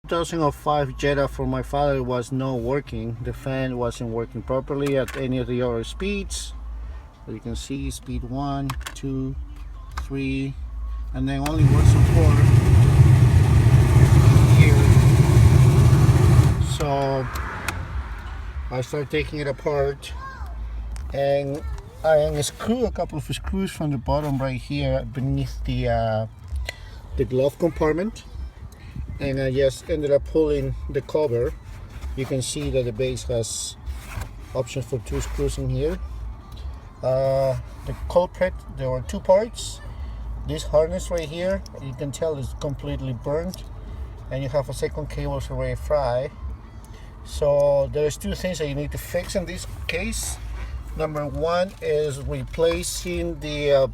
2005 Jetta for my father was not working. The fan wasn't working properly at any of the other speeds. So you can see speed 1, 2, 3, and then only works on 4 here. So I started taking it apart, and I unscrew a couple of screws from the bottom right here beneath the glove compartment, and I just ended up pulling the cover. You can see that the base has options for 2 screws in here. The culprit, there were 2 parts. This harness right here, you can tell is completely burnt, and you have a second cable already fried. So there's 2 things that you need to fix in this case. Number 1 is replacing the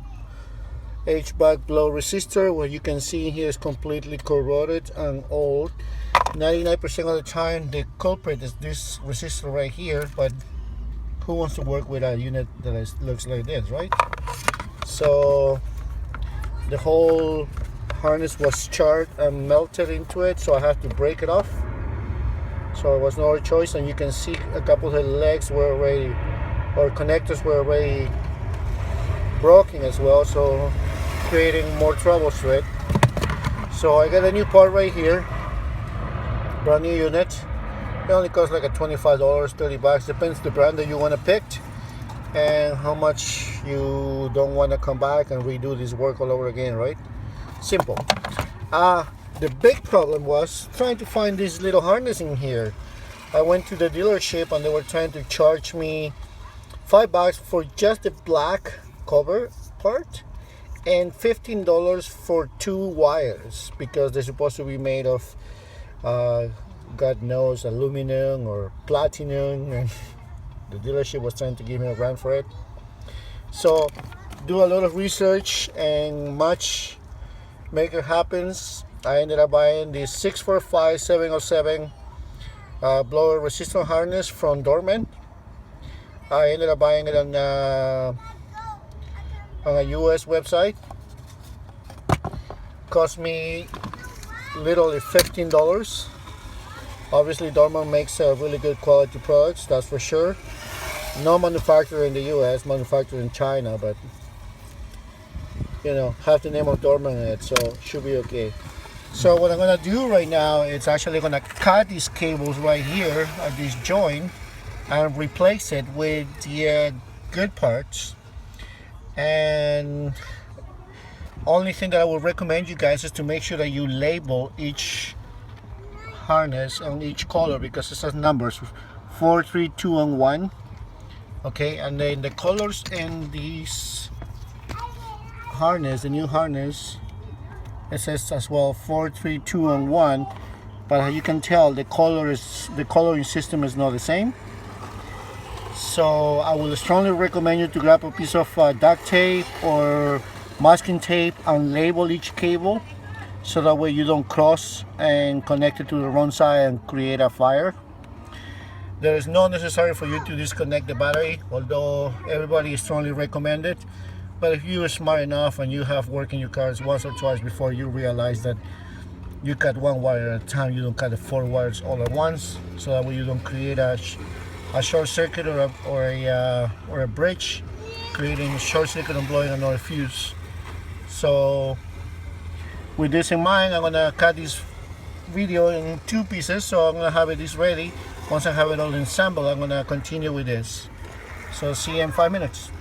HVAC blow resistor. What you can see here is completely corroded and old. 99% of the time the culprit is this resistor right here, but who wants to work with a unit that looks like this, right? So the whole harness was charred and melted into it, so I have to break it off. So it was no other choice, and you can see a couple of the legs were already, or connectors were already broken as well, so creating more trouble to it. So I got a new part right here, brand new unit. It only costs like a $25, 30 bucks, depends the brand that you want to pick and how much you don't want to come back and redo this work all over again, right? Simple. The big problem was trying to find this little harness in here. I went to the dealership and they were trying to charge me $5 for just the black cover part and $15 for 2 wires, because they're supposed to be made of God knows aluminum or platinum, and the dealership was trying to give me a run for it. So do a lot of research and much make it happens. I ended up buying the 645-707 blower resistor harness from Dorman. I ended up buying it on a US website. Cost me literally $15. Obviously Dorman makes really good quality products, that's for sure. No manufacturer in the US, manufactured in China, but you know, have the name of Dorman in it, so should be okay. So what I'm gonna do right now is actually gonna cut these cables right here at this joint and replace it with the good parts. And only thing that I would recommend you guys is to make sure that you label each harness on each color, because it says numbers 4, 3, 2, and 1. Okay, and then the colors in these harness, the new harness, it says as well 4, 3, 2, and 1, but you can tell the coloring system is not the same. So I would strongly recommend you to grab a piece of duct tape or masking tape and label each cable, so that way you don't cross and connect it to the wrong side and create a fire. There is no necessary for you to disconnect the battery, although everybody strongly recommend it. But if you are smart enough and you have worked in your cars once or twice before, you realize that you cut 1 wire at a time, you don't cut the 4 wires all at once, so that way you don't create a short circuit or a bridge, creating a short circuit and blowing another fuse. So with this in mind, I'm gonna cut this video in 2 pieces, so I'm gonna have this ready. Once I have it all assembled, I'm gonna continue with this. So see you in 5 minutes.